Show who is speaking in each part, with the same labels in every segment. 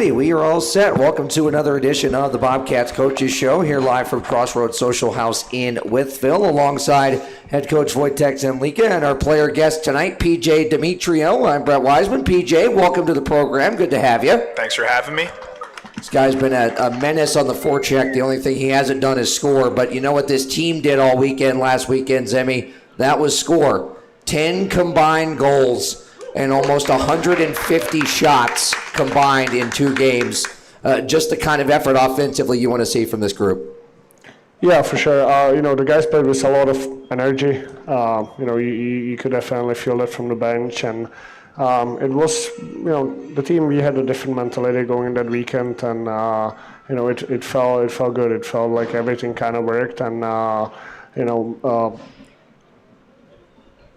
Speaker 1: righty, we are all set. Welcome to another edition of the Bobcats Coaches Show, here live from Crossroads Social House in Wytheville, alongside head coach Wojtek Zemlika and our player guest tonight, PJ Demitrio. I'm Brett Wiseman. PJ, welcome to the program. Good to have you.
Speaker 2: Thanks for having me.
Speaker 1: This guy's been a menace on the forecheck. The only thing he hasn't done is score. But you know what this team did all weekend, last weekend, Zemi? That was score. 10 combined goals and almost 150 shots combined in 2 games. Just the kind of effort offensively you want to see from this group.
Speaker 3: Yeah, for sure. The guys played with a lot of energy. You could definitely feel that from the bench. And it was, the team, we had a different mentality going that weekend. And, it felt good. It felt like everything kind of worked. And,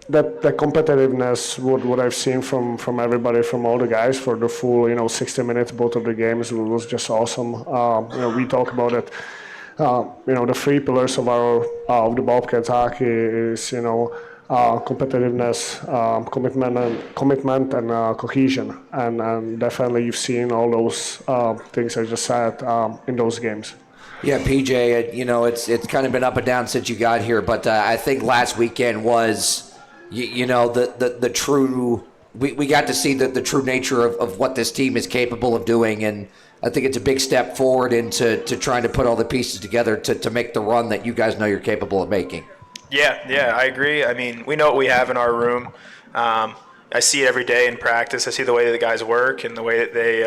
Speaker 3: that competitiveness, what I've seen from everybody, from all the guys for the full 60 minutes, both of the games, was just awesome. We talk about it. The 3 pillars of the Bobcats hockey is competitiveness, commitment, and cohesion. And definitely you've seen all those things I just said in those games.
Speaker 1: Yeah, PJ, it's kind of been up and down since you got here, but I think last weekend was. The true, we got to see the true nature of what this team is capable of doing, and I think it's a big step forward into trying to put all the pieces together to make the run that you guys know you're capable of making.
Speaker 2: Yeah, I agree. I mean, we know what we have in our room. I see it every day in practice. I see the way that the guys work and the way that they,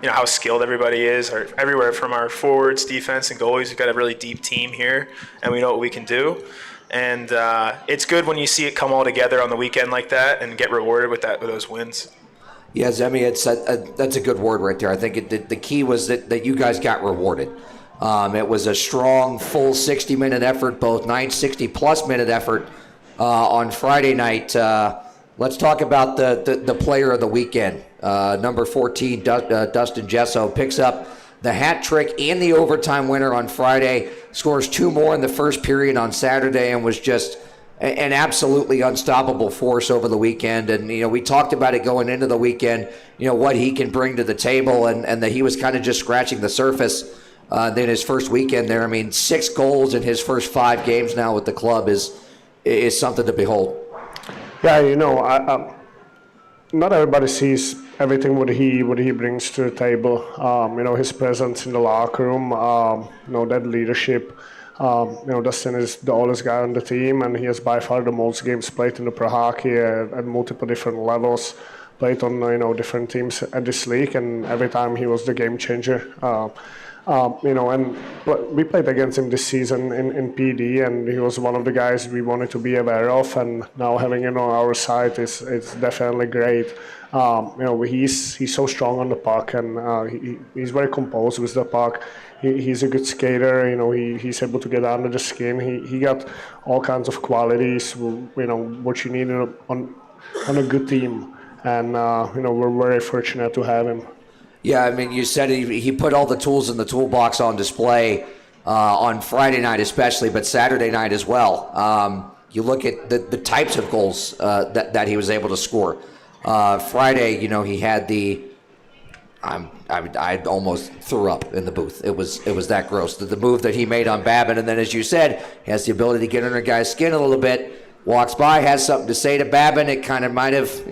Speaker 2: how skilled everybody is. Everywhere from our forwards, defense, and goalies, we've got a really deep team here, and we know what we can do. And it's good when you see it come all together on the weekend like that and get rewarded with those wins.
Speaker 1: Yeah, Zemi, that's a good word right there. I think the key was that you guys got rewarded. It was a strong, full 60-minute effort, both 60-plus minute effort on Friday night. Let's talk about the player of the weekend. Number 14, Dustin Jesso, picks up the hat trick and the overtime winner on Friday, scores 2 more in the first period on Saturday, and was just an absolutely unstoppable force over the weekend. And, we talked about it going into the weekend, what he can bring to the table, and that he was kind of just scratching the surface in his first weekend there. I mean, 6 goals in his first 5 games now with the club is something to behold.
Speaker 3: Yeah, not everybody sees everything what he brings to the table. His presence in the locker room, that leadership. Dustin is the oldest guy on the team, and he has by far the most games played in the pro hockey at multiple different levels. Played on different teams at this league, and every time he was the game changer. And we played against him this season in PD, and he was one of the guys we wanted to be aware of. And now having him on our side is definitely great. He's so strong on the puck, and he's very composed with the puck. He's a good skater. He's able to get under the skin. He got all kinds of qualities. What you need on a good team, and we're very fortunate to have him.
Speaker 1: Yeah, I mean, you said he put all the tools in the toolbox on display on Friday night especially, but Saturday night as well. You look at the types of goals that he was able to score. Friday, he had I almost threw up in the booth. It was that gross. The move that he made on Babin, and then as you said, he has the ability to get under a guy's skin a little bit, walks by, has something to say to Babin. It kind of might have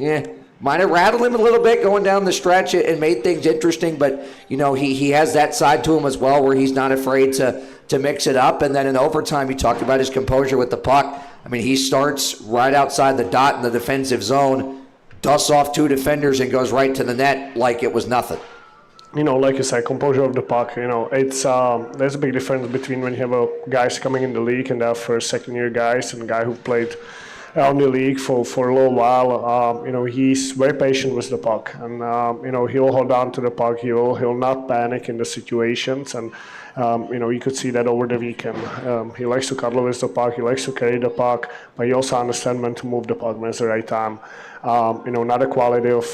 Speaker 1: rattled him a little bit going down the stretch and made things interesting, but he has that side to him as well where he's not afraid to mix it up. And then in overtime, you talked about his composure with the puck. I mean, he starts right outside the dot in the defensive zone, dusts off 2 defenders and goes right to the net like it was nothing.
Speaker 3: Like you said, composure of the puck. It's there's a big difference between when you have guys coming in the league and they're first, second-year guys, and a guy who played on the league for a little while. He's very patient with the puck, and he'll hold on to the puck. He'll not panic in the situations, and you could see that over the weekend. He likes to cuddle with the puck. He likes to carry the puck, but he also understands when to move the puck when it's the right time. Not a quality of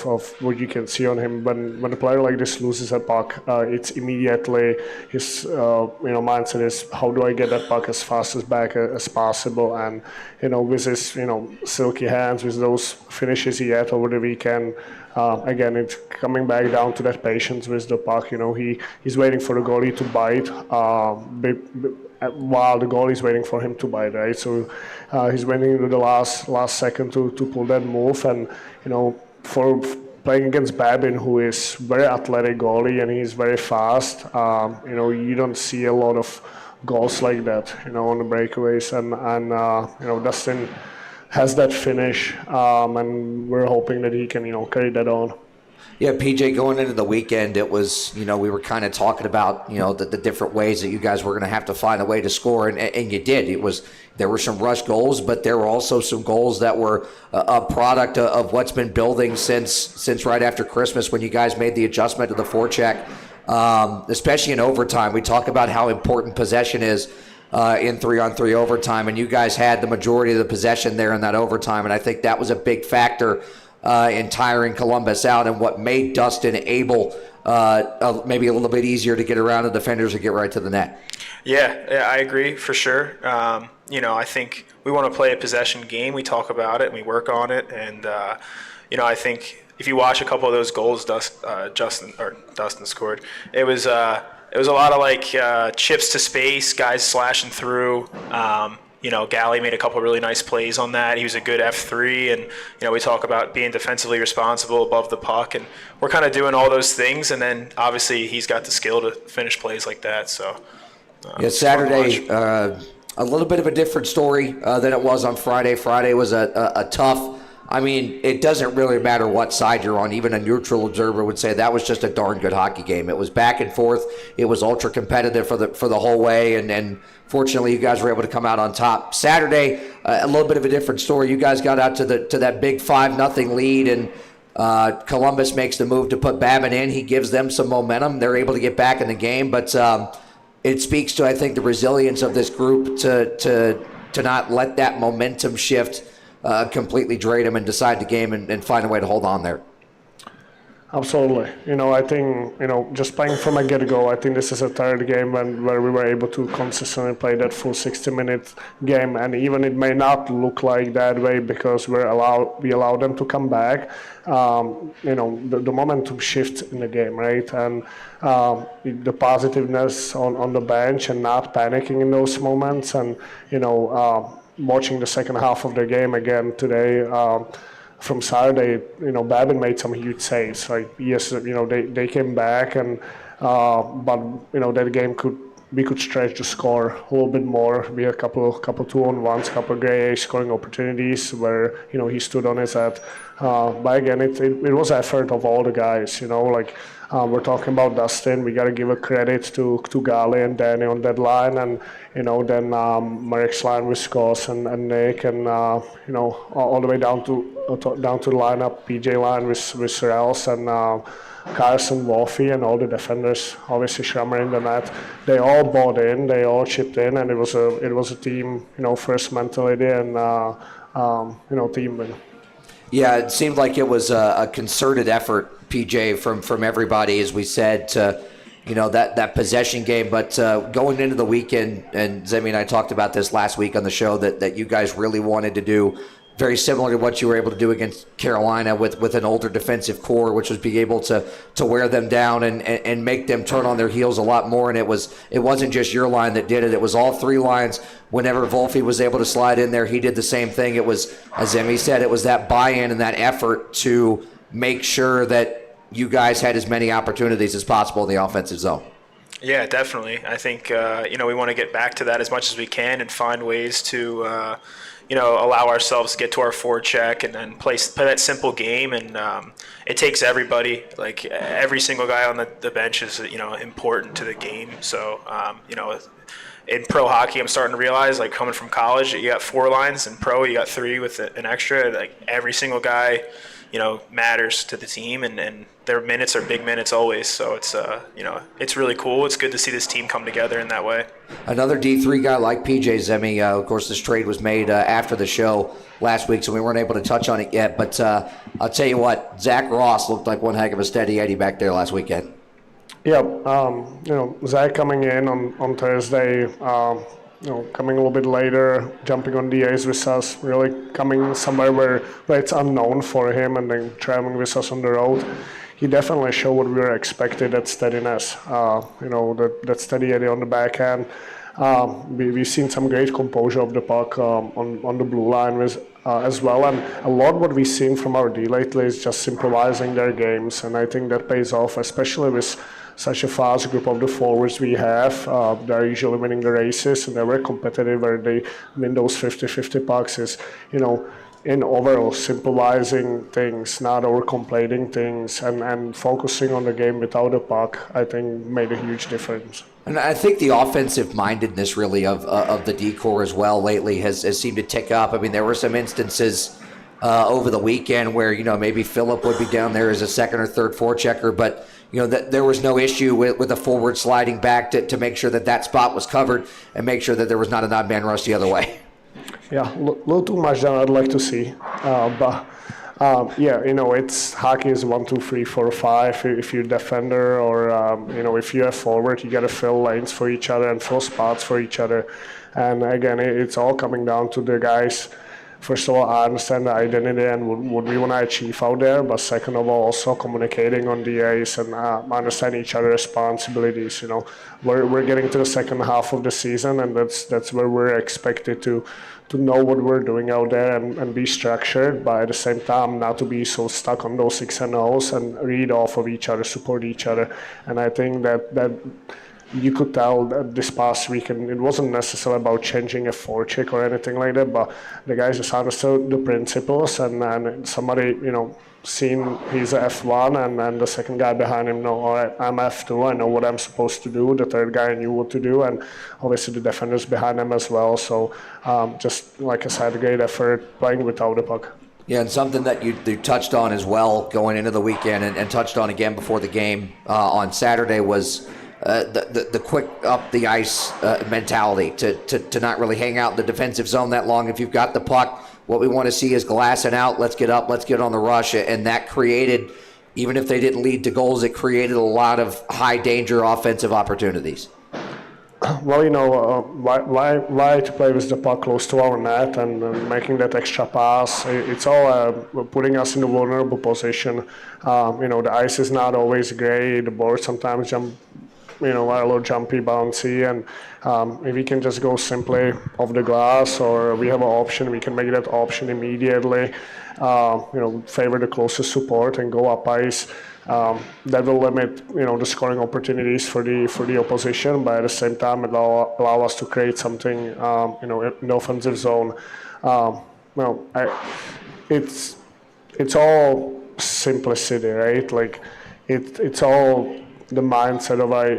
Speaker 3: what you can see on him. When a player like this loses a puck, it's immediately his mindset is, how do I get that puck as fast as back as possible? And with his silky hands with those finishes he had over the weekend. Again, it's coming back down to that patience with the puck. He's waiting for the goalie to bite, while the goalie is waiting for him to bite, right? So he's waiting to the last second to pull that move, and for playing against Babin, who is very athletic goalie and he's very fast, you don't see a lot of goals like that, on the breakaways, and Dustin has that finish, and we're hoping that he can, carry that on.
Speaker 1: Yeah, PJ, going into the weekend, it was, we were kind of talking about, the different ways that you guys were going to have to find a way to score, and you did. There were some rush goals, but there were also some goals that were a product of what's been building since right after Christmas when you guys made the adjustment to the forecheck, especially in overtime. We talk about how important possession is in 3-on-3 overtime, and you guys had the majority of the possession there in that overtime, and I think that was a big factor in tiring Columbus out, and what made Dustin able maybe a little bit easier to get around the defenders and get right to the net.
Speaker 2: Yeah, I agree for sure. I think we want to play a possession game. We talk about it and we work on it, and I think if you watch a couple of those goals Dustin scored, it was a lot of chips to space, guys slashing through. Galley made a couple of really nice plays on that. He was a good F3, and, we talk about being defensively responsible above the puck, and we're kind of doing all those things, and then obviously he's got the skill to finish plays like that. So,
Speaker 1: Saturday, a little bit of a different story than it was on Friday. Friday was a tough, it doesn't really matter what side you're on. Even a neutral observer would say that was just a darn good hockey game. It was back and forth. It was ultra competitive for the whole way, and fortunately you guys were able to come out on top. Saturday, a little bit of a different story. You guys got out to that big 5-0 lead, and Columbus makes the move to put Babin in. He gives them some momentum. They're able to get back in the game, but it speaks to, I think, the resilience of this group to not let that momentum shift completely drain them and decide the game and find a way to hold on there.
Speaker 3: Absolutely. I think, just playing from a get-go, I think this is a third game where we were able to consistently play that full 60-minute game. And even it may not look like that way because we allow them to come back. The momentum shifts in the game, right? And the positiveness on the bench and not panicking in those moments, and, watching the second half of the game again today, from Saturday, Babin made some huge saves. Yes, they came back, and but that game we could stretch the score a little bit more. We had a couple 2-on-1s, couple great scoring opportunities where he stood on his head. But again, it was effort of all the guys. We're talking about Dustin. We got to give a credit to Gali and Danny on that line, and then Marek's line with Scott and Nick, and all the way down to the lineup, PJ line with Sorrells and Carson, Wolfie, and all the defenders. Obviously, Schrammer in the net. They all bought in. They all chipped in, and it was a team first mentality and team win.
Speaker 1: Yeah, it seemed like it was a concerted effort, PJ, from everybody, as we said, to that possession game. But going into the weekend, and Zemi and I talked about this last week on the show, that you guys really wanted to do very similar to what you were able to do against Carolina with an older defensive core, which was be able to wear them down and make them turn on their heels a lot more. And it wasn't just your line that did it. It was all three lines. Whenever Wolfie was able to slide in there, he did the same thing. It was, as Emmy said, it was that buy-in and that effort to make sure that you guys had as many opportunities as possible in the offensive zone.
Speaker 2: Yeah, definitely. I think, we want to get back to that as much as we can and find ways to, allow ourselves to get to our forecheck and then play that simple game. And it takes everybody. Like, every single guy on the bench is, important to the game. So, in pro hockey, I'm starting to realize, like, coming from college, you got 4 lines. In pro, you got 3 with an extra. Like, every single guy, matters to the team, and their minutes are big minutes always. So it's, it's really cool. It's good to see this team come together in that way. Another
Speaker 1: D3 guy like PJ Zemi, of course, this trade was made after the show last week, so we weren't able to touch on it yet. But I'll tell you what, Zach Ross looked like one heck of a steady Eddie back there last weekend.
Speaker 3: Yeah, Zach coming in on Thursday, coming a little bit later, jumping on the ice with us, really coming somewhere where it's unknown for him, and then traveling with us on the road. He definitely showed what we were expected, that steadiness, that steady Eddie on the backhand. We've seen some great composure of the puck on the blue line as well, and a lot what we've seen from our D lately is just improvising their games, and I think that pays off, especially with such a fast group of the forwards we have. They're usually winning the races, and they're very competitive where they win those 50-50 pucks is, in overall simplifying things, not overcompleting things, and focusing on the game without a puck, I think made a huge difference.
Speaker 1: And I think the offensive mindedness really of the D-core as well lately has seemed to tick up. I mean, there were some instances over the weekend where, maybe Phillip would be down there as a second or third forechecker, but that there was no issue with a forward sliding back to make sure that spot was covered and make sure that there was not an odd man rush the other way.
Speaker 3: Yeah, a little too much than I'd like to see. But it's hockey is 1, 2, 3, 4, 5. If you're a defender or, if you're a forward, you got to fill lanes for each other and fill spots for each other. And again, it's all coming down to the guys. First of all, I understand the identity and what we want to achieve out there, but second of all, also communicating on the ice and understand each other's responsibilities. We're getting to the second half of the season, and that's where we're expected to know what we're doing out there and be structured, but at the same time not to be so stuck on those 6 and O's and read off of each other, support each other. And I think that you could tell that this past weekend it wasn't necessarily about changing a forecheck or anything like that, but the guys just understood the principles, and somebody, seen he's a F1 and then the second guy behind him, no, all right, I'm F2, I know what I'm supposed to do. The third guy knew what to do, and obviously the defenders behind him as well. So just like I said, great effort playing without the puck.
Speaker 1: Yeah, and something that you touched on as well going into the weekend and touched on again before the game on Saturday was the quick up the ice mentality to not really hang out in the defensive zone that long. If you've got the puck, what we want to see is glassing out, let's get up, let's get on the rush, and that created, even if they didn't lead to goals, it created a lot of high danger offensive opportunities.
Speaker 3: Well, why to play with the puck close to our net and making that extra pass? It's all putting us in a vulnerable position. The ice is not always great. The boards sometimes jump, are a little jumpy, bouncy, and if we can just go simply off the glass, or we have an option, we can make that option immediately. Favor the closest support and go up ice. That will limit, the scoring opportunities for the opposition, but at the same time, allow us to create something, in the offensive zone. It's all simplicity, right? Like, it's all the mindset of I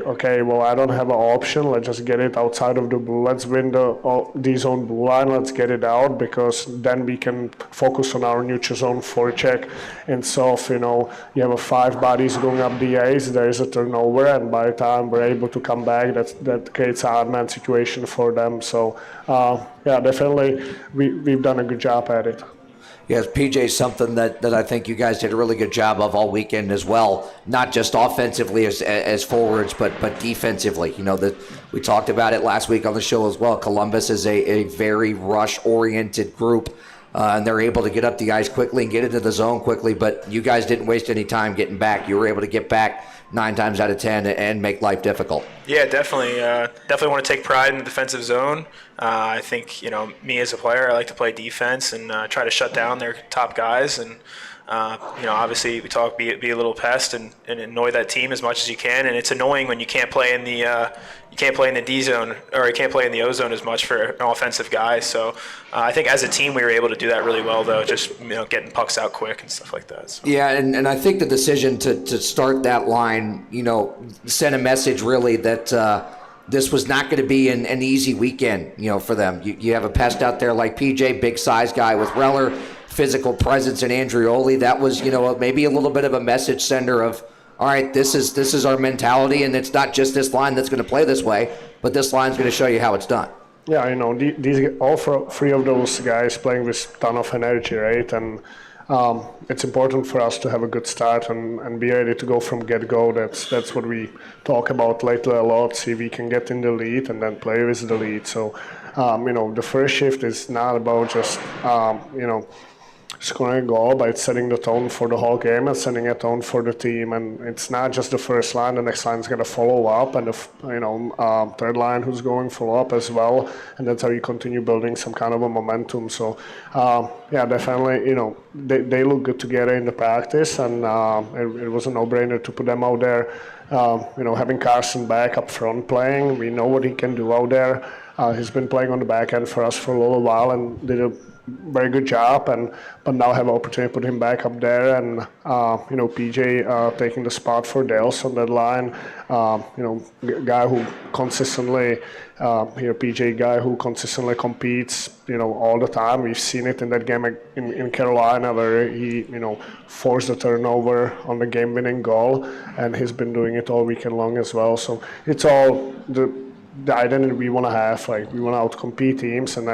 Speaker 3: don't have an option. Let's just get it outside of the blue. Let's win the D-zone blue line. Let's get it out, because then we can focus on our neutral zone forecheck. And so if, you have 5 bodies going up the ice, there is a turnover, and by the time we're able to come back, that creates an odd man situation for them. So, definitely we've done a good job at it.
Speaker 1: Yes, PJ, something that I think you guys did a really good job of all weekend as well, not just offensively as forwards, but defensively. We talked about it last week on the show as well. Columbus is a very rush-oriented group, and they're able to get up the ice quickly and get into the zone quickly, but you guys didn't waste any time getting back. You were able to get back 9 times out of 10 and make life difficult.
Speaker 2: Yeah, definitely. Definitely want to take pride in the defensive zone. I think, me as a player, I like to play defense and try to shut down their top guys. And, obviously we talk be a little pest and annoy that team as much as you can. And it's annoying when you can't play in the D zone, or you can't play in the O zone as much for an offensive guy. So I think as a team we were able to do that really well, though, just getting pucks out quick and stuff like that. So. Yeah,
Speaker 1: and I think the decision to start that line, sent a message really that this was not going to be an easy weekend, for them. You have a pest out there like PJ, big size guy with Reller, physical presence in Andrioli. That was, maybe a little bit of a message sender of, all right, this is our mentality, and it's not just this line that's going to play this way, but this line's going to show you how it's done.
Speaker 3: Yeah, these all 3 of those guys playing with ton of energy, right? And it's important for us to have a good start and be ready to go from get-go. That's what we talk about lately a lot. See if we can get in the lead and then play with the lead. So, the first shift is not about just, scoring a goal, but it's setting the tone for the whole game and setting a tone for the team. And it's not just the first line; the next line is going to follow up, and the third line who's going follow up as well. And that's how you continue building some kind of a momentum. So, definitely, they look good together in the practice, and it was a no-brainer to put them out there. Having Carson back up front playing, we know what he can do out there. He's been playing on the back end for us for a little while and did a very good job, but now have an opportunity to put him back up there, and PJ taking the spot for Dales on that line. Guy who consistently PJ guy who consistently competes, all the time. We've seen it in that game in Carolina where he forced a turnover on the game-winning goal, and he's been doing it all weekend long as well. So it's all the identity we want to have. Like, we want to outcompete teams, and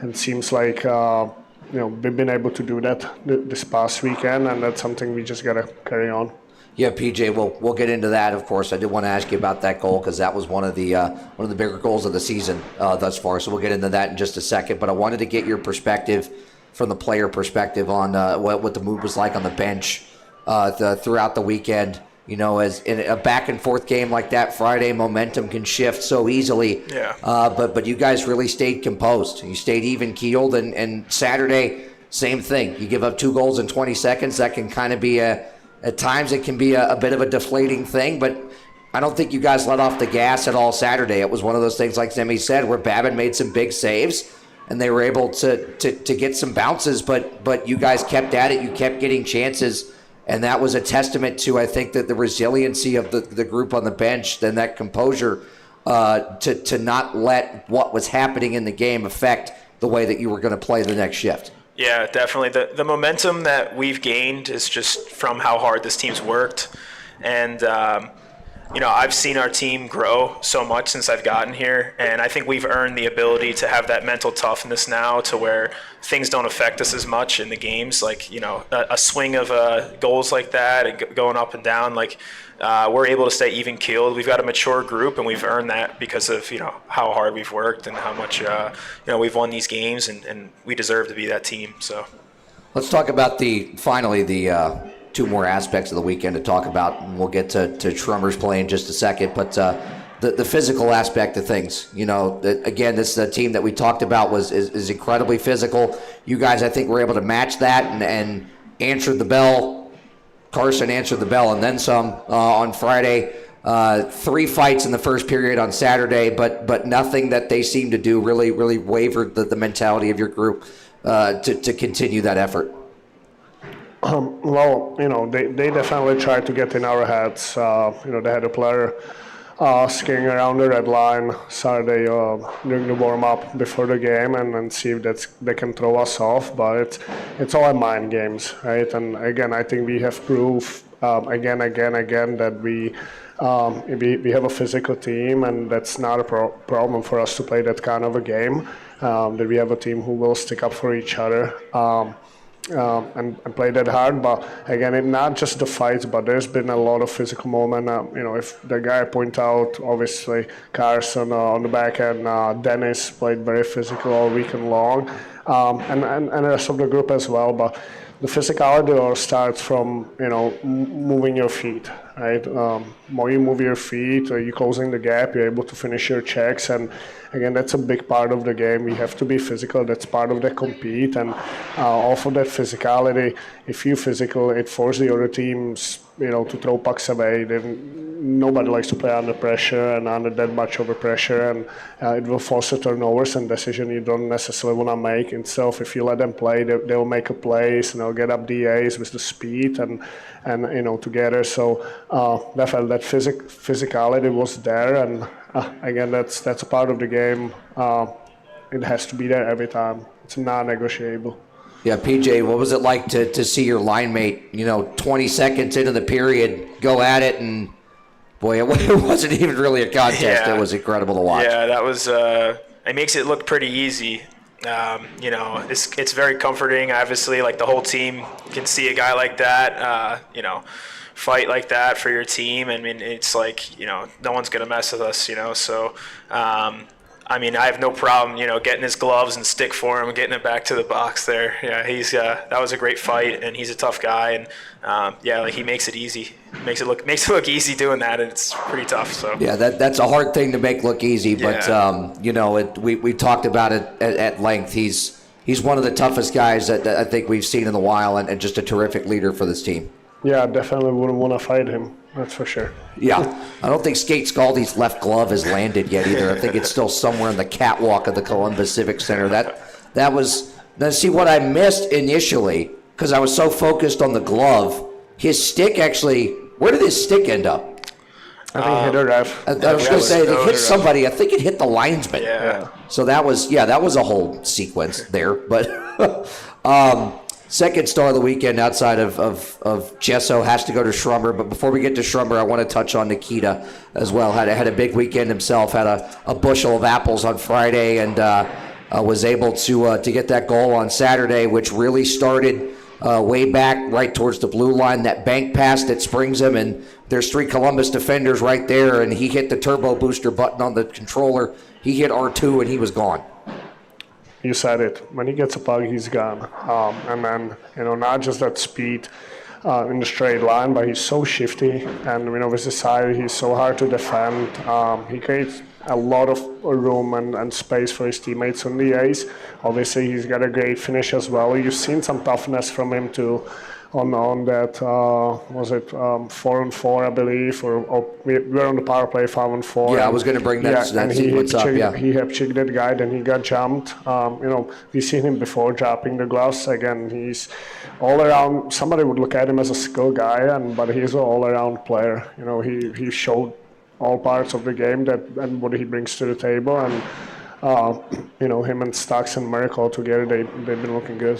Speaker 3: it seems like we've been able to do that this past weekend, and that's something we just got to carry on.
Speaker 1: Yeah, PJ, we'll get into that. Of course, I did want to ask you about that goal because that was one of the bigger goals of the season thus far. So we'll get into that in just a second. But I wanted to get your perspective from the player perspective on what the mood was like on the bench throughout the weekend. As in a back and forth game like that, Friday momentum can shift so easily.
Speaker 2: Yeah.
Speaker 1: But you guys really stayed composed. You stayed even keeled, and Saturday, same thing. You give up 2 goals in 20 seconds. That can kind of be at times it can be a bit of a deflating thing. But I don't think you guys let off the gas at all Saturday. It was one of those things, like Zemi said, where Babin made some big saves, and they were able to get some bounces. But you guys kept at it. You kept getting chances. And that was a testament to, I think, that the resiliency of the group on the bench, then that composure to not let what was happening in the game affect the way that you were going to play the next shift.
Speaker 2: Yeah, definitely. The momentum that we've gained is just from how hard this team's worked. And, I've seen our team grow so much since I've gotten here, and I think we've earned the ability to have that mental toughness now to where things don't affect us as much in the games. Like, a swing of goals like that and going up and down, we're able to stay even keeled. We've got a mature group, and we've earned that because of, how hard we've worked and how much, we've won these games, and we deserve to be that team. So
Speaker 1: let's talk about the 2 more aspects of the weekend to talk about, and we'll get to Trummer's play in just a second. But the physical aspect of things, again, this is a team that we talked about is incredibly physical. You guys, I think, were able to match that and answered the bell. Carson answered the bell and then some on Friday. 3 fights in the first period on Saturday, but nothing that they seemed to do really wavered the mentality of your group to continue that effort.
Speaker 3: They definitely tried to get in our heads. They had a player skiing around the red line Saturday during the warm-up before the game and see if they can throw us off. But it's all mind games, right? And again, I think we have proof again that we have a physical team, and that's not a problem for us to play that kind of a game. That we have a team who will stick up for each other. And play that hard, but again, it's not just the fights, but there's been a lot of physical moment. If the guy I point out, obviously Carson on the back end, Dennis played very physical all weekend long, and the rest of the group as well. But the physicality all starts from moving your feet, right? More you move your feet, you're closing the gap, you're able to finish your checks, and again, that's a big part of the game. We have to be physical. That's part of the compete, and off of that physicality, if you're physical, it forces the other teams, to throw pucks away. Nobody likes to play under pressure and under that much over pressure, and it will force the turnovers and decision you don't necessarily want to make. Instead of if you let them play, they'll make a plays and they'll get up DAs with the speed and together. So definitely that physicality was there, and again, that's a part of the game. It has to be there every time. It's non-negotiable.
Speaker 1: Yeah, PJ, what was it like to see your line mate, 20 seconds into the period, go at it, and boy, it wasn't even really a contest. Yeah. It was incredible to watch.
Speaker 2: Yeah, that was it makes it look pretty easy. It's very comforting. Obviously, like the whole team can see a guy like that, fight like that for your team. I mean, it's like, no one's going to mess with us, So, I have no problem, getting his gloves and stick for him and getting it back to the box there. Yeah, that was a great fight, and he's a tough guy, and he makes it easy. Makes it look easy doing that, and it's pretty tough. So
Speaker 1: yeah, that's a hard thing to make look easy, but we talked about it at length. He's one of the toughest guys that I think we've seen in a while, and just a terrific leader for this team.
Speaker 3: Yeah, definitely wouldn't want to fight him. That's for sure.
Speaker 1: Yeah, I don't think Skate Scaldi's left glove has landed yet either. I think it's still somewhere in the catwalk of the Columbus Civic Center. That was. Now, see what I missed initially because I was so focused on the glove. His stick actually. Where did his stick end up?
Speaker 3: I think hit a ref.
Speaker 1: I was going to say it hit somebody. I think it hit the linesman.
Speaker 2: Yeah.
Speaker 1: So that was a whole sequence there. But second star of the weekend outside of Gesso has to go to Schrummer. But before we get to Schrummer, I want to touch on Nikita as well. Had a big weekend himself. Had a bushel of apples on Friday and was able to get that goal on Saturday, which really started way back right towards the blue line. That bank pass that springs him, and there's 3 Columbus defenders right there, and he hit the turbo booster button on the controller. He hit R2, and he was gone.
Speaker 3: You said it. When he gets a puck, he's gone. And then, not just that speed in the straight line, but he's so shifty. And, with his side, he's so hard to defend. He creates a lot of room and space for his teammates on the ice. Obviously, he's got a great finish as well. You've seen some toughness from him, too. On that, 4-on-4, I believe, or we were on the power play 5-on-4.
Speaker 1: Yeah, I was going to bring that sequence up. Yeah,
Speaker 3: he hip checked that guy, then he got jumped. We've seen him before dropping the gloves. Again, he's all around. Somebody would look at him as a skill guy, but he's an all around player. He showed all parts of the game and what he brings to the table, and him and Stux and Miracle together, they've been looking good.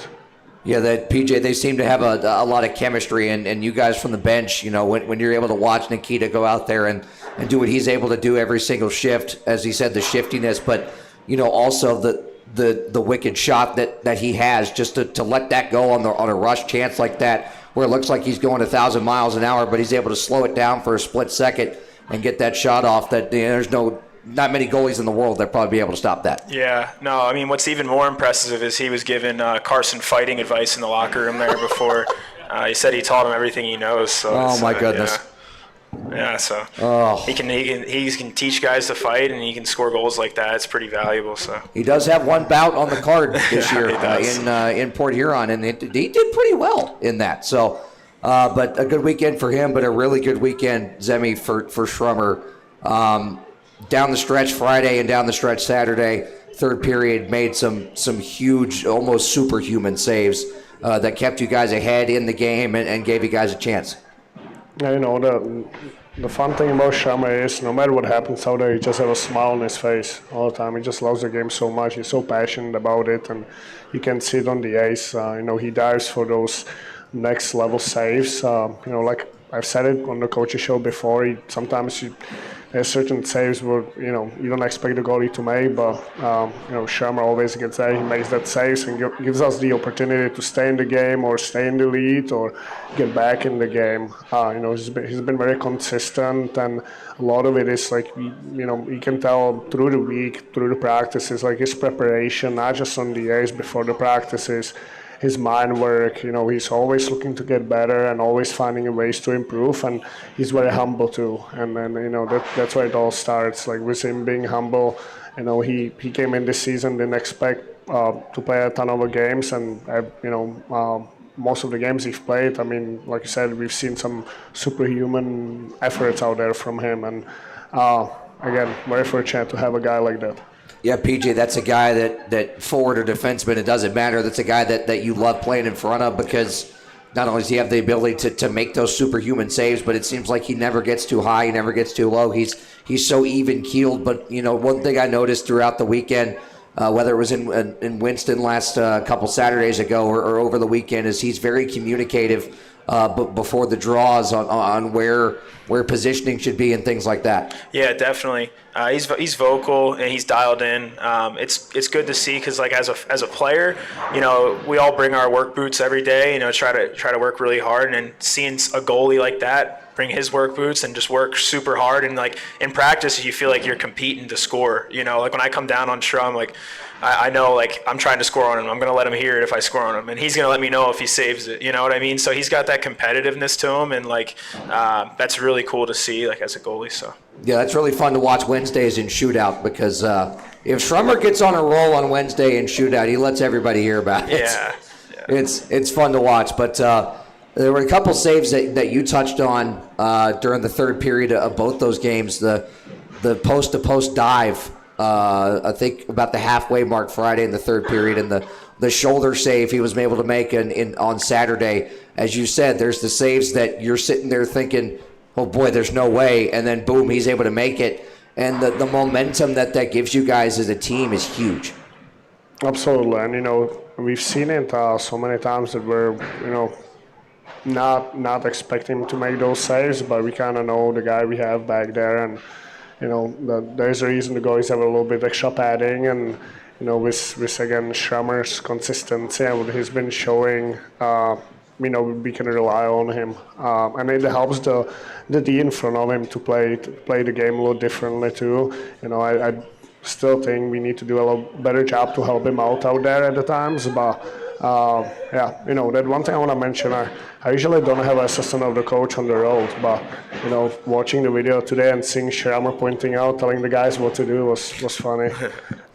Speaker 1: Yeah, that PJ, they seem to have a lot of chemistry, and you guys from the bench, when you're able to watch Nikita go out there and do what he's able to do every single shift, as he said, the shiftiness, but also the wicked shot that he has, just to let that go on a rush chance like that, where it looks like he's going 1,000 miles an hour, but he's able to slow it down for a split second and get that shot off. That there's not many goalies in the world that probably be able to stop that.
Speaker 2: Yeah, no, what's even more impressive is he was giving Carson fighting advice in the locker room there before. He said he taught him everything he knows. So
Speaker 1: oh my goodness.
Speaker 2: Yeah, so he can teach guys to fight, and he can score goals like that. It's pretty valuable. So
Speaker 1: he does have one bout on the card this year in Port Huron, and he did pretty well in that. So, but a good weekend for him, but a really good weekend, Zemi, for Schrummer. Down the stretch Friday and down the stretch Saturday, third period made some huge, almost superhuman saves that kept you guys ahead in the game and gave you guys a chance.
Speaker 3: Yeah, the fun thing about Schrummer is no matter what happens out there, he just has a smile on his face all the time. He just loves the game so much. He's so passionate about it, and you can see it on the ice. He dives for those next level saves. Like I've said it on the coach's show before, sometimes there's certain saves where, you don't expect the goalie to make, but, Schrummer always gets there. He makes that saves and gives us the opportunity to stay in the game or stay in the lead or get back in the game. He's been very consistent, and a lot of it is like, you can tell through the week, through the practices, like his preparation, not just on the ice before the practices, his mind work, he's always looking to get better and always finding ways to improve, and he's very humble too. And then, that's where it all starts, like with him being humble. He came in this season, didn't expect to play a ton of games, and, most of the games he's played, like you said, we've seen some superhuman efforts out there from him, and again, very fortunate to have a guy like that.
Speaker 1: Yeah, PJ, that's a guy that forward or defenseman, it doesn't matter. That's a guy that you love playing in front of, because not only does he have the ability to make those superhuman saves, but it seems like he never gets too high, he never gets too low. He's so even-keeled. But, one thing I noticed throughout the weekend, whether it was in Winston last couple Saturdays ago or over the weekend, is he's very communicative before the draws on where where positioning should be and things like that.
Speaker 2: Yeah, definitely. He's vocal and he's dialed in. It's good to see because like as a player, we all bring our work boots every day. Try to work really hard, and then seeing a goalie like that bring his work boots and just work super hard, and like in practice you feel like you're competing to score. Like when I come down on Strum, like I know like I'm trying to score on him. I'm gonna let him hear it if I score on him, and he's gonna let me know if he saves it. You know what I mean? So he's got that competitiveness to him, and like that's really cool to see like as a goalie. So
Speaker 1: yeah, that's really fun to watch Wednesdays in shootout because if Schrummer gets on a roll on Wednesday in shootout, he lets everybody hear about it.
Speaker 2: Yeah.
Speaker 1: It's fun to watch, but there were a couple saves that you touched on during the third period of both those games. The post-to-post dive, I think about the halfway mark Friday in the third period, and the shoulder save he was able to make on Saturday. As you said, there's the saves that you're sitting there thinking, oh boy, there's no way, and then boom, he's able to make it. And the momentum that gives you guys as a team is huge.
Speaker 3: Absolutely, and we've seen it so many times that we're not expecting him to make those saves, but we kind of know the guy we have back there, and there's a reason the guys have a little bit extra padding, and with again Schrummer's consistency and what he's been showing, we can rely on him, and it helps the D in front of him to play the game a little differently too. I still think we need to do a little better job to help him out there at the times, but that one thing I want to mention, I usually don't have an assistant of the coach on the road, but watching the video today and seeing Schrammer pointing out, telling the guys what to do was funny.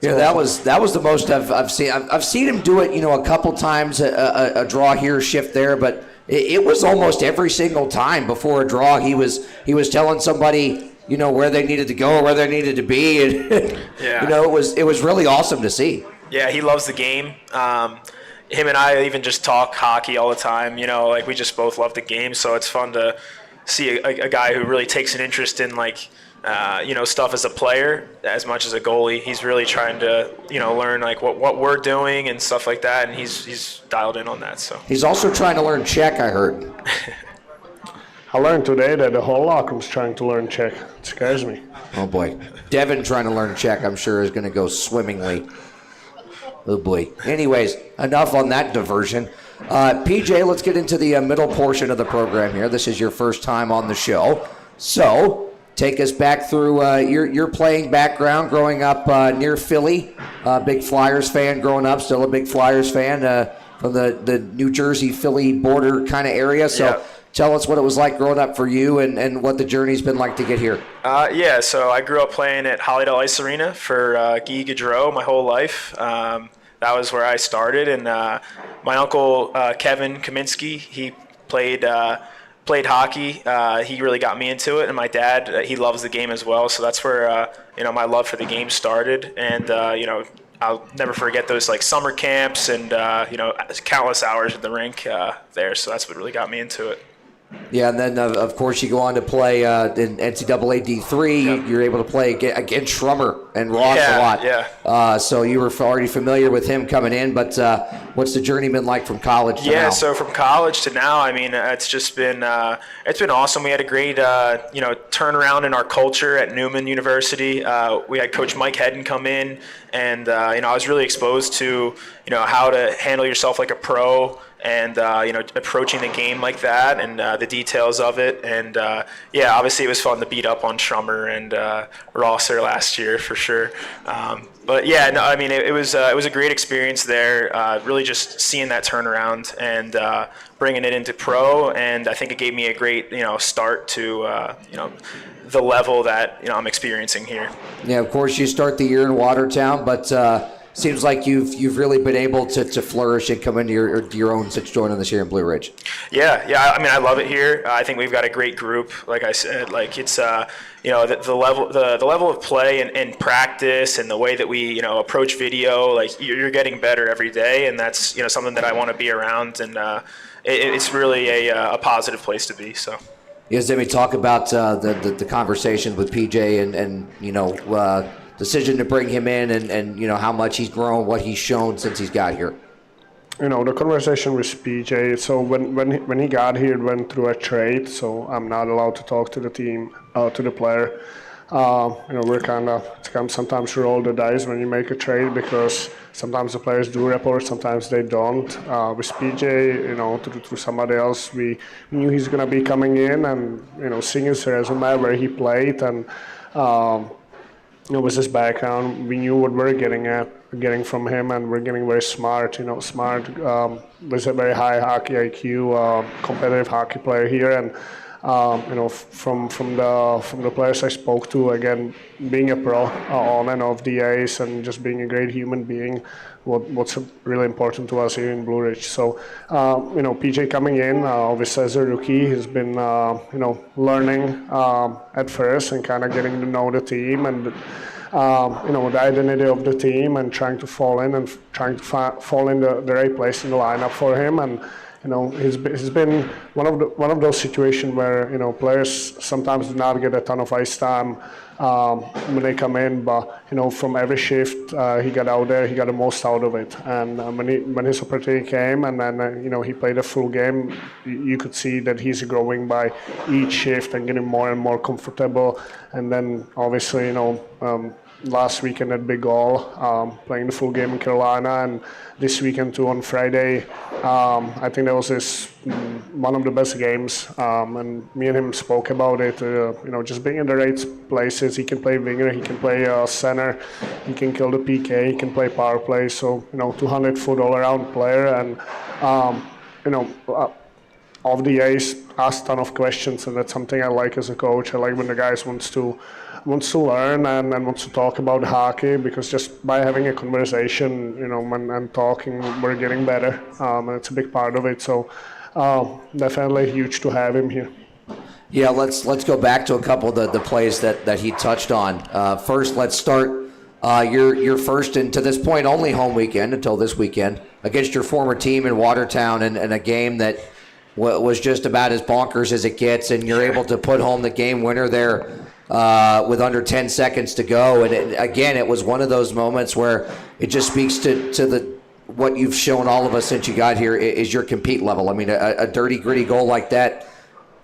Speaker 1: Yeah, that was the most I've seen. I've seen him do it, a couple times, a draw here, shift there, but it was almost every single time before a draw he was telling somebody where they needed to go, where they needed to be, and
Speaker 2: yeah.
Speaker 1: it was really awesome to see.
Speaker 2: Yeah, he loves the game. Him and I even just talk hockey all the time. Like we just both love the game, so it's fun to see a guy who really takes an interest in like stuff as a player as much as a goalie. He's really trying to learn like what we're doing and stuff like that, and he's dialed in on that. So
Speaker 1: he's also trying to learn Czech, I heard.
Speaker 3: I learned today that the whole locker room's trying to learn Czech. It scares me.
Speaker 1: Oh boy, Devin trying to learn Czech, I'm sure is going to go swimmingly. Oh boy. Anyways, enough on that diversion. PJ, let's get into the middle portion of the program here. This is your first time on the show. So, take us back through your playing background, growing up near Philly. Big Flyers fan growing up, still a big Flyers fan from the New Jersey-Philly border kind of area. So,
Speaker 2: yeah.
Speaker 1: Tell us what it was like growing up for you and what the journey's been like to get here.
Speaker 2: So I grew up playing at Hollydale Ice Arena for Guy Gaudreau my whole life. That was where I started, and my uncle Kevin Kaminsky, he played hockey. He really got me into it, and my dad, he loves the game as well. So that's where my love for the game started, and I'll never forget those like summer camps and countless hours at the rink there. So that's what really got me into it.
Speaker 1: Yeah, and then, of course, you go on to play in NCAA D3. Yep. You're able to play against Schrummer and Ross a lot.
Speaker 2: Yeah.
Speaker 1: So you were already familiar with him coming in, but what's the journey been like from college to now?
Speaker 2: Yeah, so from college to now, I mean, it's just been it's been awesome. We had a great turnaround in our culture at Newman University. We had Coach Mike Hedden come in, and I was really exposed to how to handle yourself like a pro. And approaching the game like that, and the details of it, and obviously it was fun to beat up on Schrummer and Rosser last year for sure. It was a great experience there. Really just seeing that turnaround and bringing it into pro, and I think it gave me a great start to the level that I'm experiencing here.
Speaker 1: Yeah, of course you start the year in Watertown, but. Seems like you've really been able to flourish and come into your own since joining this year in Blue Ridge.
Speaker 2: Yeah. I mean, I love it here. I think we've got a great group. Like I said, like it's the level of play and practice and the way that we approach video. Like you're getting better every day, and that's something that I want to be around. And it's really a positive place to be. So.
Speaker 1: Yes, let me talk about the conversations with PJ and decision to bring him in and how much he's grown, what he's shown since he's got here.
Speaker 3: the conversation with PJ. So when he got here, it went through a trade. So I'm not allowed to talk to the team, to the player. We're kind of sometimes roll the dice when you make a trade because sometimes the players do report, sometimes they don't. With PJ, through somebody else, we knew he's going to be coming in and seeing his resume where he played and. With his background, we knew what we're getting from him, and we're getting very smart. Smart with a very high hockey IQ, competitive hockey player here, and from the players I spoke to, again, being a pro on and off the ice, and just being a great human being, what's really important to us here in Blue Ridge. So, PJ coming in, obviously as a rookie, he's been learning at first and kind of getting to know the team and the identity of the team and trying to fall in and trying to fall in the right place in the lineup for him. And he's been one of those situations where players sometimes do not get a ton of ice time when they come in, but from every shift he got out there, he got the most out of it. And when his opportunity came, and then he played a full game, you could see that he's growing by each shift and getting more and more comfortable. And then obviously last weekend at Big All, playing the full game in Carolina, and this weekend too on Friday. I think that was one of the best games, and me and him spoke about it. Just being in the right places. He can play winger, he can play center, he can kill the PK, he can play power play. So 200-foot all-around player, and off the ice, ask a ton of questions, and that's something I like as a coach. I like when the guys wants to learn and wants to talk about hockey, because just by having a conversation, and talking, we're getting better, and it's a big part of it. So definitely huge to have him here.
Speaker 1: Yeah, let's go back to a couple of the plays that he touched on. First, let's start your first and to this point only home weekend until this weekend against your former team in Watertown, and a game that was just about as bonkers as it gets, and you're able to put home the game winner there with under 10 seconds to go. And it was one of those moments where it just speaks to what you've shown all of us since you got here is your compete level. I mean, a dirty, gritty goal like that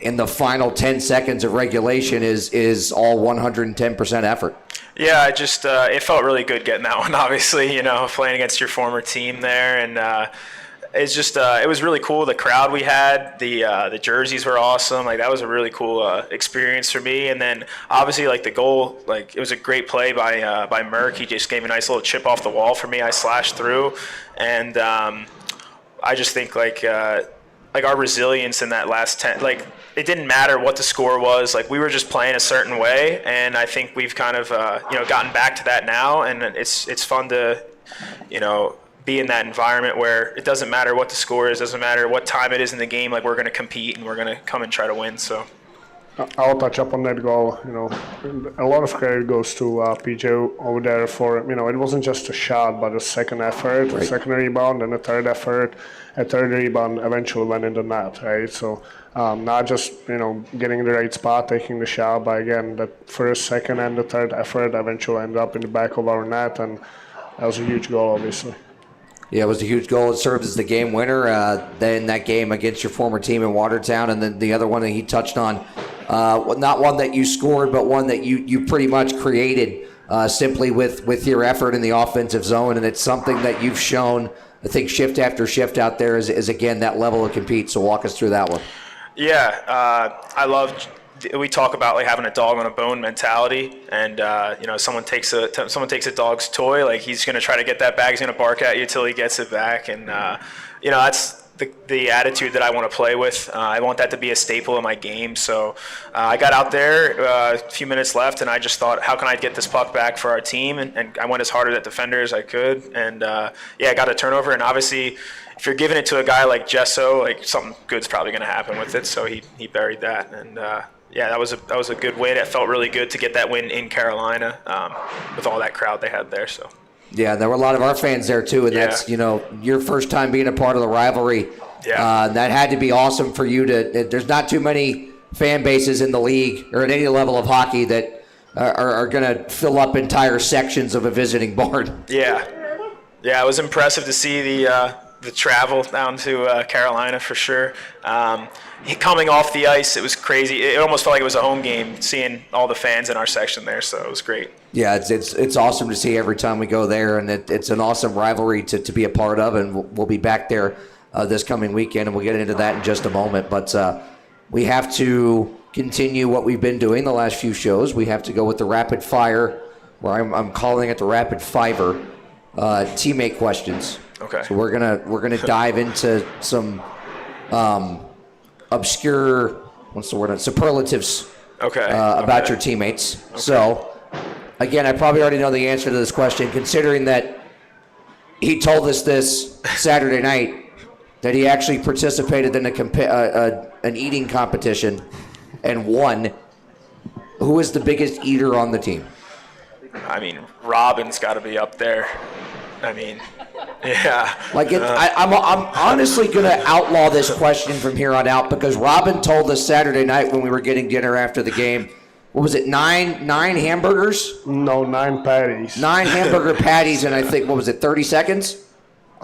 Speaker 1: in the final 10 seconds of regulation is all 110% effort.
Speaker 2: Yeah, it felt really good getting that one, obviously, playing against your former team there. And it's just it was really cool. The crowd we had, the jerseys were awesome. Like, that was a really cool experience for me. And then obviously, like, the goal, like, it was a great play by Merck. He just gave me a nice little chip off the wall for me. I slashed through, and I just think like our resilience in that last 10, like, it didn't matter what the score was. Like, we were just playing a certain way, and I think we've kind of gotten back to that now. And it's fun to be in that environment where it doesn't matter what the score is, doesn't matter what time it is in the game. Like, we're going to compete and we're going to come and try to win. So
Speaker 3: I'll touch up on that goal. A lot of credit goes to PJ over there for, it wasn't just a shot, but a second effort, right. A second rebound, and a third effort. A third rebound eventually went in the net, right? So not just, getting in the right spot, taking the shot, but again, that first, second, and the third effort eventually ended up in the back of our net, and that was a huge goal, obviously.
Speaker 1: Yeah, it was a huge goal. It served as the game winner then that game against your former team in Watertown. And then the other one that he touched on, not one that you scored, but one that you pretty much created simply with your effort in the offensive zone. And it's something that you've shown, I think, shift after shift out there is again, that level of compete. So walk us through that one.
Speaker 2: Yeah, we talk about like having a dog on a bone mentality, and someone takes a dog's toy, like, he's going to try to get that back, he's going to bark at you till he gets it back, and that's the attitude that I want to play with. I want that to be a staple in my game. So I got out there a few minutes left, and I just thought, how can I get this puck back for our team? And I went as hard at the defender as I could, and I got a turnover. And obviously, if you're giving it to a guy like Gesso, like, something good's probably going to happen with it. So he buried that, and that was a good win. It felt really good to get that win in Carolina with all that crowd they had there. So.
Speaker 1: Yeah, there were a lot of our fans there too, and that's your first time being a part of the rivalry. Yeah, that had to be awesome for you to. There's not too many fan bases in the league or at any level of hockey that are going to fill up entire sections of a visiting barn.
Speaker 2: Yeah, it was impressive to see the the travel down to Carolina for sure. Coming off the ice, it was crazy. It almost felt like it was a home game, seeing all the fans in our section there. So it was great.
Speaker 1: Yeah, it's awesome to see every time we go there, and it's an awesome rivalry to be a part of, and we'll be back there this coming weekend, and we'll get into that in just a moment. But we have to continue what we've been doing the last few shows. We have to go with the rapid fire, where I'm calling it the rapid fiver, teammate questions.
Speaker 2: Okay.
Speaker 1: So we're gonna dive into some obscure, what's the word? Superlatives.
Speaker 2: Okay.
Speaker 1: About your teammates. Okay. So, again, I probably already know the answer to this question, considering that he told us this Saturday night that he actually participated in an eating competition and won. Who is the biggest eater on the team?
Speaker 2: I mean, Robin's got to be up there. I mean, yeah.
Speaker 1: I'm honestly going to outlaw this question from here on out, because Robin told us Saturday night when we were getting dinner after the game, what was it, nine hamburgers?
Speaker 3: No, 9 patties.
Speaker 1: 9 hamburger patties, and I think, what was it, 30 seconds?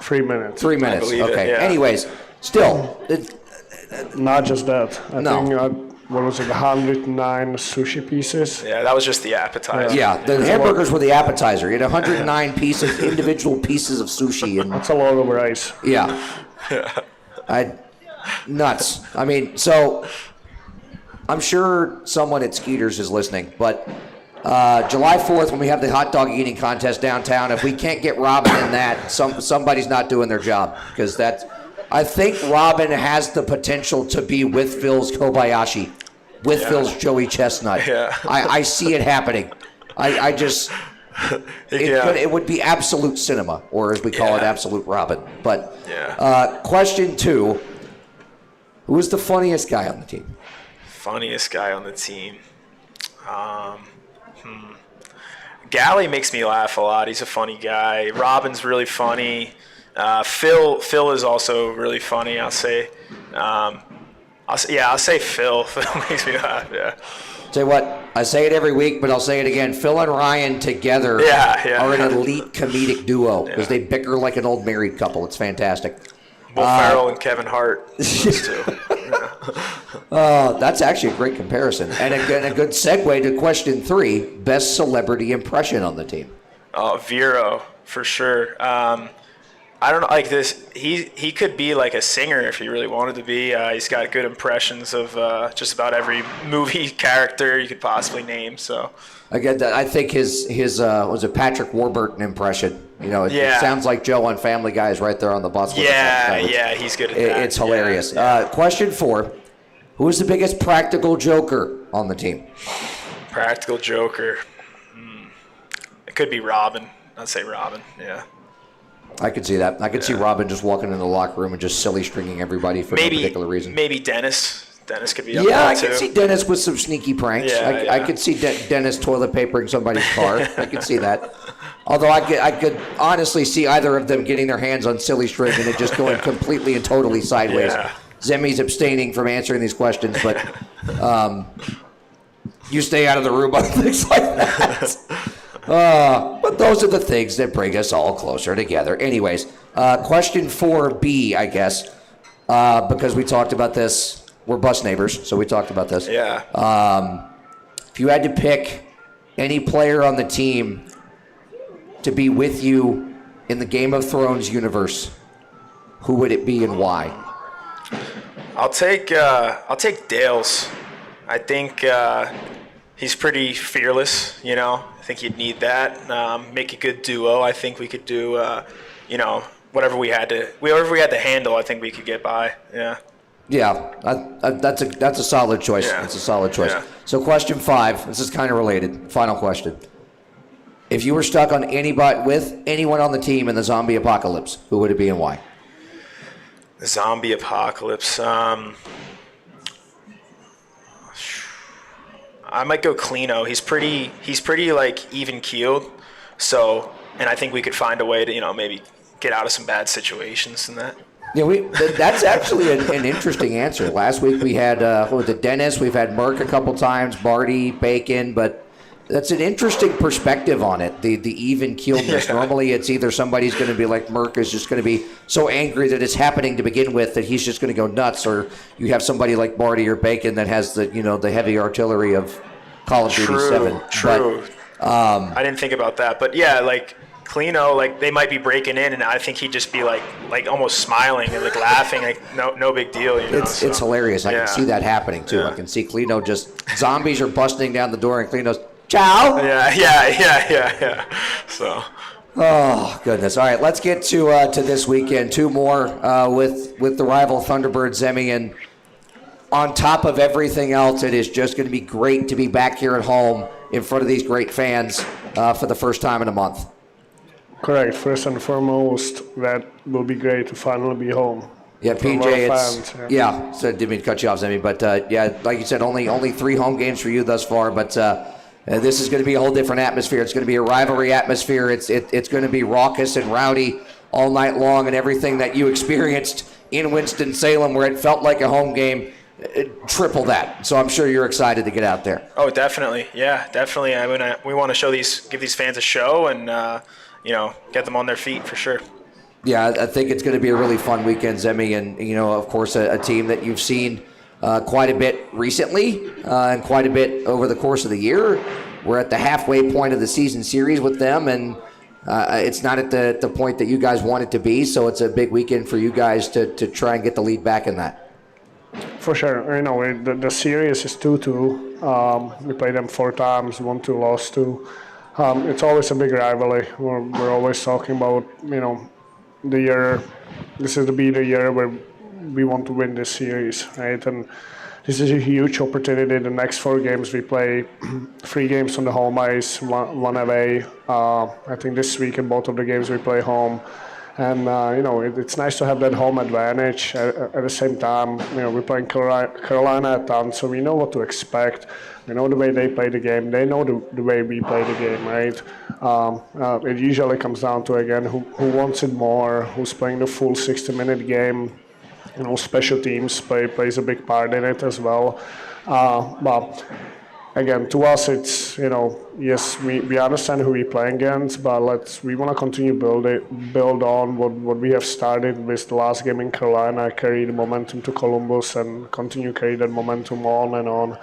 Speaker 3: 3 minutes.
Speaker 1: 3 minutes,
Speaker 2: I believe
Speaker 1: okay.
Speaker 2: it, yeah.
Speaker 1: Anyways, still.
Speaker 3: Not just that. I
Speaker 1: No.
Speaker 3: think, what was it, 109 sushi pieces?
Speaker 2: Yeah, that was just the appetizer.
Speaker 1: Yeah, the hamburgers were the appetizer. You had 109 pieces, individual pieces of sushi. And
Speaker 3: That's a lot of rice.
Speaker 1: yeah. Nuts. I mean, so I'm sure someone at Skeeter's is listening, but July 4th, when we have the hot dog eating contest downtown, if we can't get Robin in that, somebody's not doing their job, because I think Robin has the potential to be Wytheville's Kobayashi, Wytheville's Joey Chestnut.
Speaker 2: Yeah.
Speaker 1: I see it happening. I just, it would be absolute cinema, or as we call it, absolute Robin. But question 2, who is the funniest guy on the team?
Speaker 2: Funniest guy on the team. Gally makes me laugh a lot. He's a funny guy. Robin's really funny. Phil is also really funny. I'll say Phil. Phil makes me laugh. Yeah.
Speaker 1: Tell you what, I say it every week, but I'll say it again. Phil and Ryan together are an elite comedic duo, because they bicker like an old married couple. It's fantastic.
Speaker 2: Will Ferrell and Kevin Hart. Those two.
Speaker 1: That's actually a great comparison, and a good segue to question 3: best celebrity impression on the team.
Speaker 2: Vero for sure. I don't know, like this. He could be like a singer if he really wanted to be. He's got good impressions of just about every movie character you could possibly name. So
Speaker 1: I get that. I think his was it Patrick Warburton impression. You know, it sounds like Joe on Family Guy is right there on the bus.
Speaker 2: Yeah, he's good at that.
Speaker 1: It's hilarious. Yeah. Question 4: who is the biggest practical joker on the team?
Speaker 2: Practical joker. It could be Robin. I'd say Robin. Yeah.
Speaker 1: I could see that. I could see Robin just walking in the locker room and just silly stringing everybody for no particular reason.
Speaker 2: Maybe Dennis. Dennis could be up there too.
Speaker 1: I could see Dennis with some sneaky pranks. I could see Dennis toilet papering somebody's car. I could see that. Although I could honestly see either of them getting their hands on silly string and it just going completely and totally sideways.
Speaker 2: Yeah.
Speaker 1: Zemi's abstaining from answering these questions, but you stay out of the room on things like that. But those are the things that bring us all closer together. Anyways, question 4B, I guess, because we talked about this. We're bus neighbors, so we talked about this.
Speaker 2: Yeah.
Speaker 1: If you had to pick any player on the team to be with you in the Game of Thrones universe, who would it be and why?
Speaker 2: I'll take Dale's. I think he's pretty fearless, you know. I think you'd need that. Make a good duo. I think we could do, whatever we had to handle. I think we could get by. Yeah.
Speaker 1: Yeah, that's a solid choice.
Speaker 2: Yeah.
Speaker 1: That's a solid choice.
Speaker 2: Yeah.
Speaker 1: So question 5. This is kind of related. Final question. If you were stuck on with anyone on the team in the zombie apocalypse, who would it be and why?
Speaker 2: The zombie apocalypse. I might go Clino. He's pretty like even keeled. So, and I think we could find a way to maybe get out of some bad situations and that.
Speaker 1: Yeah, that's actually an interesting answer. Last week we had Dennis. We've had Merck a couple times, Barty, Bacon, but That's an interesting perspective on it, the even keeledness.
Speaker 2: Yeah.
Speaker 1: Normally it's either somebody's going to be like Merck is just going to be so angry that it's happening to begin with that he's just going to go nuts, or you have somebody like Marty or Bacon that has the heavy artillery of Call of Duty 7.
Speaker 2: True. I didn't think about that. But yeah, like Clino, like they might be breaking in, and I think he'd just be like almost smiling and like laughing, like no big deal.
Speaker 1: It's hilarious. I can see that happening too. I can see Clino just zombies are busting down the door, and Clino's ciao.
Speaker 2: Yeah. So.
Speaker 1: Oh goodness! All right, let's get to this weekend. Two more with the rival Thunderbirds, Zemi, and on top of everything else, it is just going to be great to be back here at home in front of these great fans for the first time in a month.
Speaker 3: Correct. First and foremost, that will be great to finally be home.
Speaker 1: Yeah, PJ, so didn't mean to cut you off, Zemi, but like you said, only 3 home games for you thus far, but this is going to be a whole different atmosphere. It's going to be a rivalry atmosphere. It's going to be raucous and rowdy all night long, and everything that you experienced in Winston-Salem where it felt like a home game, triple that. So I'm sure you're excited to get out there.
Speaker 2: Oh, definitely. Yeah, definitely. I mean, we want to give these fans a show and, get them on their feet for sure.
Speaker 1: Yeah, I think it's going to be a really fun weekend, Zemi, and, of course, a team that you've seen quite a bit recently and quite a bit over the course of the year. We're at the halfway point of the season series with them, and it's not at the point that you guys want it to be, so it's a big weekend for you guys to try and get the lead back in that.
Speaker 3: For sure. The series is 2-2. We played them 4 times, 1-2, lost 2. It's always a big rivalry. We're always talking about, the year. This is the year where we want to win this series, right? And this is a huge opportunity. The next 4 games we play 3 games on the home ice, one away. I think this week in both of the games we play home. And, it's nice to have that home advantage. At the same time, we're playing Carolina at town, so we know what to expect. We know the way they play the game. They know the way we play the game, right? It usually comes down to, again, who wants it more, who's playing the full 60-minute game. Special teams plays a big part in it as well. But again, to us, it's, yes, we understand who we're playing against, but we want to continue build on what we have started with the last game in Carolina, carry the momentum to Columbus, and continue carry that momentum on and on.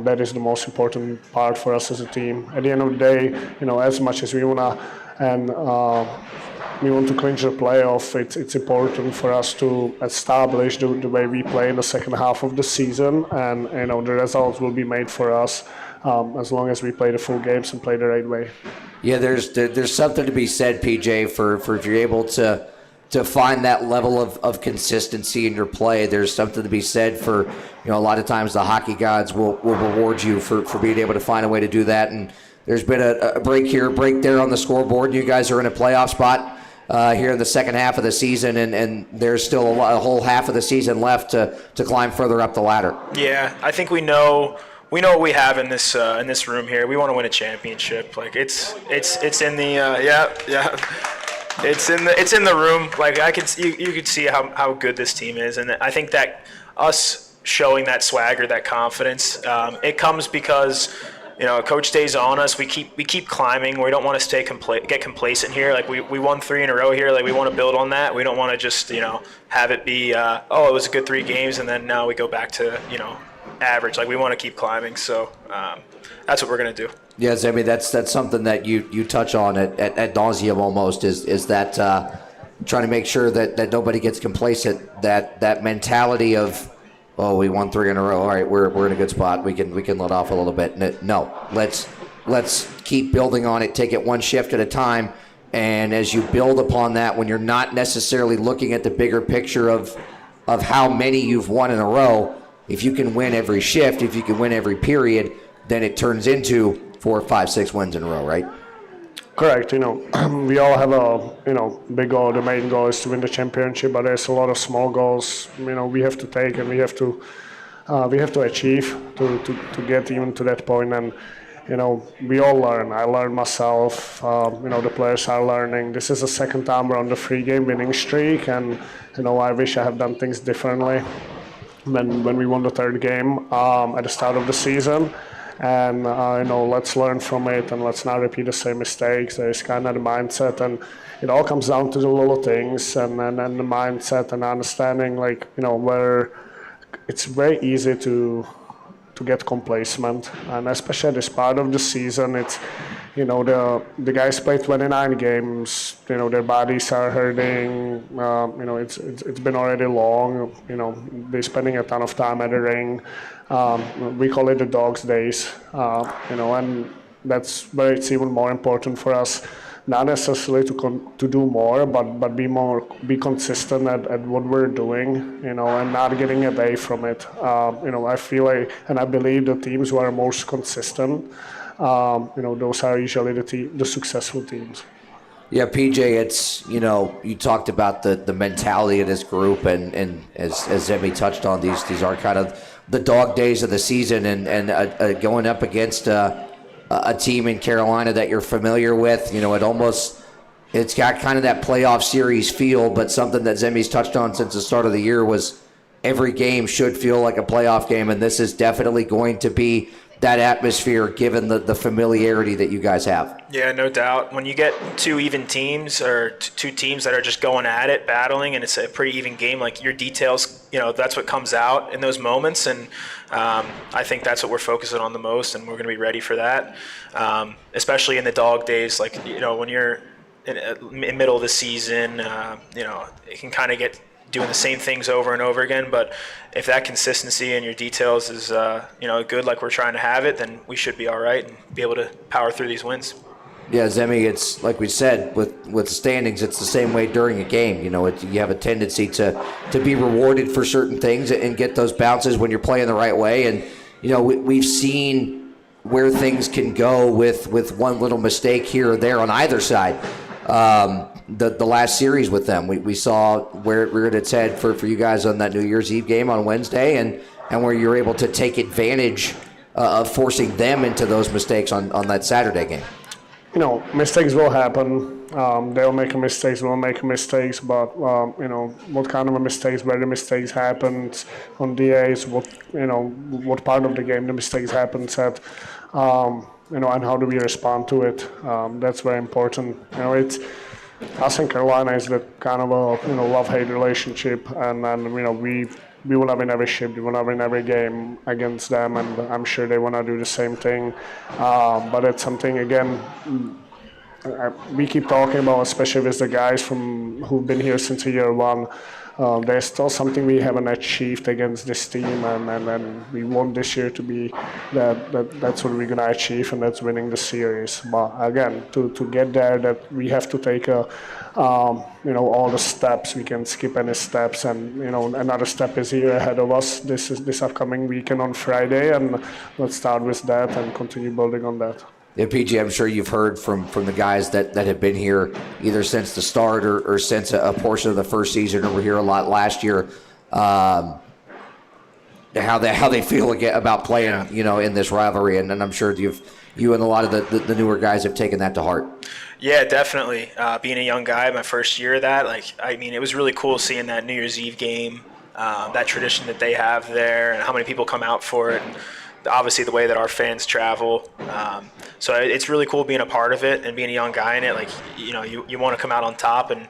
Speaker 3: That is the most important part for us as a team. At the end of the day, as much as we want to clinch the playoff, it's important for us to establish the way we play in the second half of the season, and the results will be made for us as long as we play the full games and play the right way.
Speaker 1: Yeah, there's something to be said, PJ, for if you're able to find that level of consistency in your play. There's something to be said for, a lot of times the hockey gods will reward you for being able to find a way to do that. And there's been a break here, a break there on the scoreboard. You guys are in a playoff spot here in the second half of the season, and there's still a whole half of the season left to climb further up the ladder.
Speaker 2: Yeah, I think we know what we have in this room here. We want to win a championship. Like it's in the It's in the room. Like you could see how good this team is, and I think that us showing that swagger, that confidence, it comes because Coach stays on us. We keep climbing. We don't want to get complacent here. Like we won 3 in a row here. Like we want to build on that. We don't want to just have it be it was a good 3 games and then now we go back to average. Like we want to keep climbing. So that's what we're gonna do.
Speaker 1: Yes, I mean that's something that you touch on at nauseum almost is that trying to make sure that nobody gets complacent. That mentality of we won 3 in a row. All right, we're in a good spot. We can let off a little bit. No, let's keep building on it. Take it one shift at a time. And as you build upon that, when you're not necessarily looking at the bigger picture of how many you've won in a row, if you can win every shift, if you can win every period, then it turns into 4, 5, 6 wins in a row, right?
Speaker 3: Correct. We all have a big goal. The main goal is to win the championship, but there's a lot of small goals. We have to take and we have to achieve to get even to that point. And we all learn. I learned myself. The players are learning. This is the second time we're on the 3-game winning streak, and I wish I have done things differently when we won the 3rd game at the start of the season. and let's learn from it and let's not repeat the same mistakes. There's kind of the mindset, and it all comes down to the little things and the mindset and understanding, like, where it's very easy to get complacent, and especially at this part of the season, it's the guys play 29 games. Their bodies are hurting. It's been already long. They're spending a ton of time at the ring. We call it the dogs' days. And that's where it's even more important for us, not necessarily to do more, but be consistent at what we're doing, and not getting away from it. I feel like, and I believe the teams who are most consistent, those are usually the successful teams.
Speaker 1: Yeah, PJ, it's, you talked about the mentality of this group, and as Zemi touched on, these are kind of the dog days of the season, and going up against a team in Carolina that you're familiar with. It's got kind of that playoff series feel, but something that Zemi's touched on since the start of the year was every game should feel like a playoff game, and this is definitely going to be that atmosphere given the familiarity that you guys have.
Speaker 2: Yeah, no doubt. When you get two even teams or two teams that are just going at it, battling, and it's a pretty even game, like your details, that's what comes out in those moments. And I think that's what we're focusing on the most, and we're going to be ready for that, especially in the dog days. Like, when you're in middle of the season, it can kind of get doing the same things over and over again. But if that consistency in your details is good, like we're trying to have it, then we should be all right and be able to power through these wins.
Speaker 1: Yeah, Zemi, it's like we said with standings, it's the same way during a game. You have a tendency to be rewarded for certain things and get those bounces when you're playing the right way. And we've seen where things can go with one little mistake here or there on either side. The last series with them, we saw where it reared its head for you guys on that New Year's Eve game on Wednesday, and where you're able to take advantage of forcing them into those mistakes on that Saturday game.
Speaker 3: Mistakes will happen. They'll make mistakes, we'll make mistakes, but what kind of mistakes, where the mistakes happened on DAs, what part of the game the mistakes happened at, and how do we respond to it. That's very important. It's us and Carolina is the kind of a love-hate relationship, and we will have in every shift, we will have in every game against them, and I'm sure they want to do the same thing. But it's something, again, we keep talking about, especially with the guys who've been here since year one. There's still something we haven't achieved against this team, and we want this year to be that's what we're going to achieve, and that's winning the series. But again, to get there, that we have to take all the steps. We can skip any steps, and another step is here ahead of us. This upcoming weekend on Friday, and let's start with that and continue building on that.
Speaker 1: Yeah, PG, I'm sure you've heard from the guys that have been here either since the start or since a portion of the first season, or were here a lot last year, how they feel about playing, in this rivalry, and I'm sure you and a lot of the newer guys have taken that to heart.
Speaker 2: Yeah, definitely. Being a young guy, my first year of that, it was really cool seeing that New Year's Eve game, that tradition that they have there, and how many people come out for it. And obviously the way that our fans travel. So it's really cool being a part of it and being a young guy in it. You want to come out on top and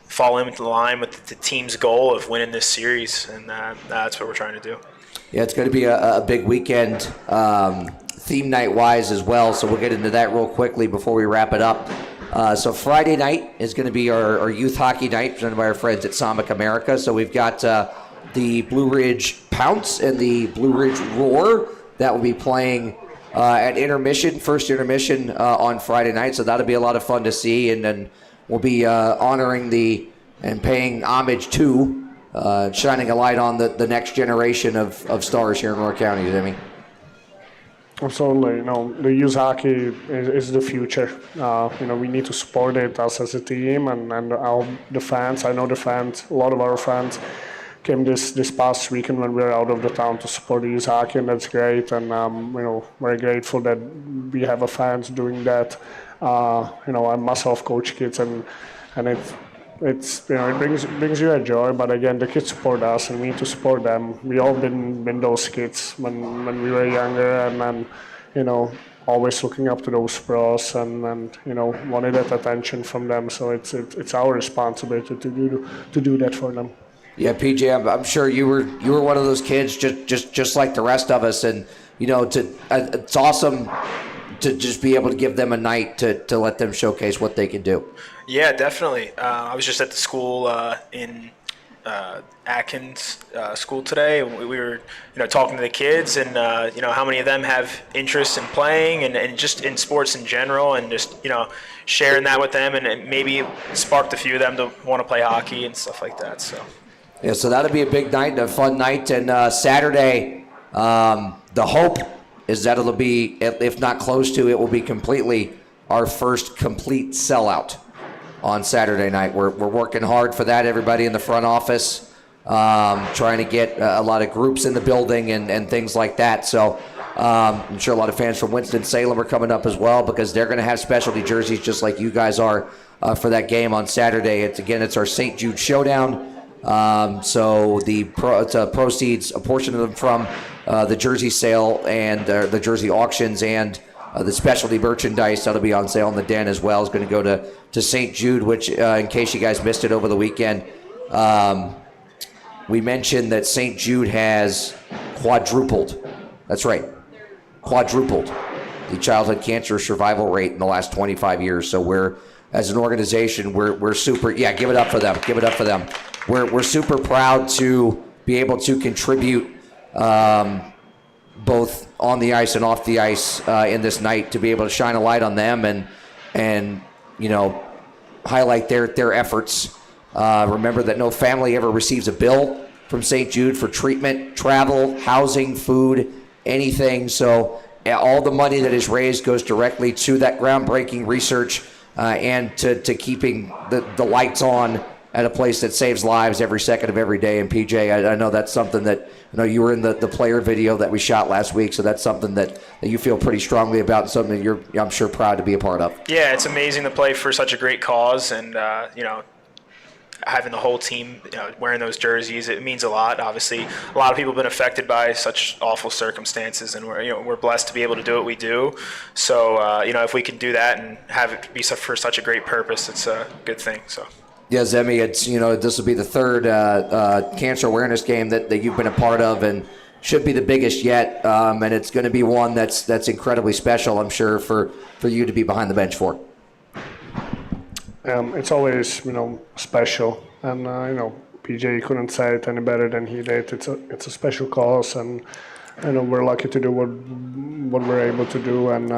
Speaker 2: fall into the line with the team's goal of winning this series, and that's what we're trying to do.
Speaker 1: Yeah, it's going to be a big weekend, theme night-wise as well, so we'll get into that real quickly before we wrap it up. So Friday night is going to be our youth hockey night presented by our friends at Sonic America. So we've got the Blue Ridge Pounce and the Blue Ridge Roar that will be playing at intermission, first intermission on Friday night. So that'll be a lot of fun to see, and then we'll be honoring and paying homage to, shining a light on the next generation of stars here in Roar County, Jimmy.
Speaker 3: Absolutely. The youth hockey is the future. We need to support it, us as a team, and the fans. I know the fans, a lot of our fans came this past weekend when we were out of the town to support the youth hockey, and that's great. And very grateful that we have fans doing that. I myself coach kids, and it's it brings you a joy. But again, the kids support us, and we need to support them. We all been those kids when we were younger, and then always looking up to those pros and wanted that attention from them. So it's our responsibility to do that for them.
Speaker 1: Yeah, PJ, I'm sure you were one of those kids, just like the rest of us, and it's awesome to just be able to give them a night to let them showcase what they can do.
Speaker 2: Yeah, definitely. I was just at the school in Atkins school today. We were talking to the kids, and how many of them have interest in playing and just in sports in general, and just sharing that with them, and it maybe sparked a few of them to want to play hockey and stuff like that. So.
Speaker 1: Yeah, so that'll be a big night, a fun night. And Saturday, the hope is that it'll be, if not close to, it will be completely our first complete sellout on Saturday night. We're working hard for that, everybody in the front office, trying to get a lot of groups in the building and things like that. So I'm sure a lot of fans from Winston-Salem are coming up as well, because they're going to have specialty jerseys just like you guys are for that game on Saturday. It's our St. Jude Showdown. So the proceeds, a portion of them from the jersey sale and the jersey auctions and the specialty merchandise that'll be on sale in the Den as well is going to go to St. Jude, which, in case you guys missed it over the weekend, we mentioned that St. Jude has quadrupled. That's right, quadrupled the childhood cancer survival rate in the last 25 years. So we're, as an organization, we're super. Yeah, give it up for them. Give it up for them. We're super proud to be able to contribute both on the ice and off the ice in this night, to be able to shine a light on them and highlight their efforts. Remember that no family ever receives a bill from St. Jude for treatment, travel, housing, food, anything. So all the money that is raised goes directly to that groundbreaking research and to keeping the lights on at a place that saves lives every second of every day. And PJ, I know that's something that, you were in the player video that we shot last week, so that's something that you feel pretty strongly about, and something that you're, I'm sure, proud to be a part of.
Speaker 2: Yeah, it's amazing to play for such a great cause, and having the whole team wearing those jerseys, it means a lot. Obviously, a lot of people have been affected by such awful circumstances, and we're blessed to be able to do what we do. So if we can do that and have it be for such a great purpose, it's a good thing. So.
Speaker 1: Yeah, Zemi, it's this will be the third cancer awareness game that you've been a part of, and should be the biggest yet. And it's going to be one that's incredibly special, I'm sure, for you to be behind the bench for.
Speaker 3: It's always special, and PJ couldn't say it any better than he did. It's a special cause, and we're lucky to do what we're able to do, and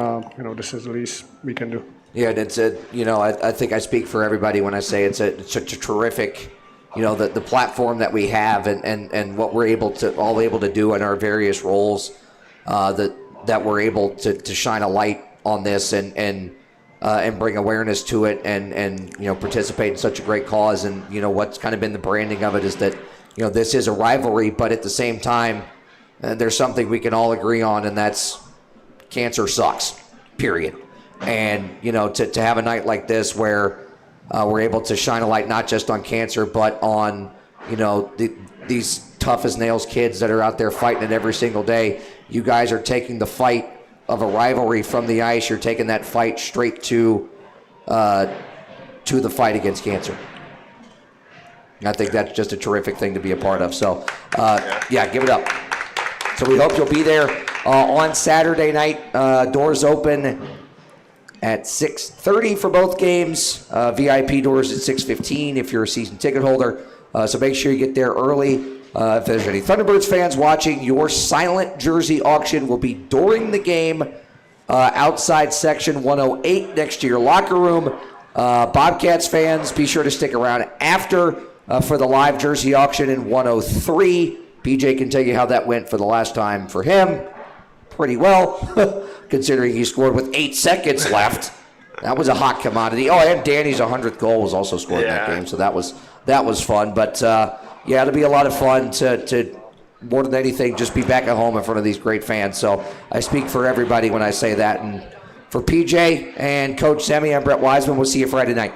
Speaker 3: this is the least we can do.
Speaker 1: Yeah, it's I think I speak for everybody when I say it's such a terrific, the platform that we have and what we're able to do in our various roles, that we're able to shine a light on this and bring awareness to it and participate in such a great cause. And what's kind of been the branding of it is that this is a rivalry, but at the same time there's something we can all agree on, and that's cancer sucks, period. And to have a night like this where we're able to shine a light not just on cancer, but on these tough as nails kids that are out there fighting it every single day. You guys are taking the fight of a rivalry from the ice. You're taking that fight straight to the fight against cancer. I think that's just a terrific thing to be a part of. So give it up. So we hope you'll be there on Saturday night. Doors open at 6:30 for both games. VIP doors at 6:15 if you're a season ticket holder. So make sure you get there early. If there's any Thunderbirds fans watching, your silent jersey auction will be during the game outside section 108 next to your locker room. Bobcats fans, be sure to stick around after for the live jersey auction in 103. PJ can tell you how that went for the last time for him. Pretty well, considering he scored with 8 seconds left. That was a hot commodity. Oh, and Danny's 100th goal was also scored in that game, so that was fun. But it'll be a lot of fun to more than anything just be back at home in front of these great fans. So I speak for everybody when I say that. And for PJ and Coach Zemi, I'm Brett Wiseman. We'll see you Friday night.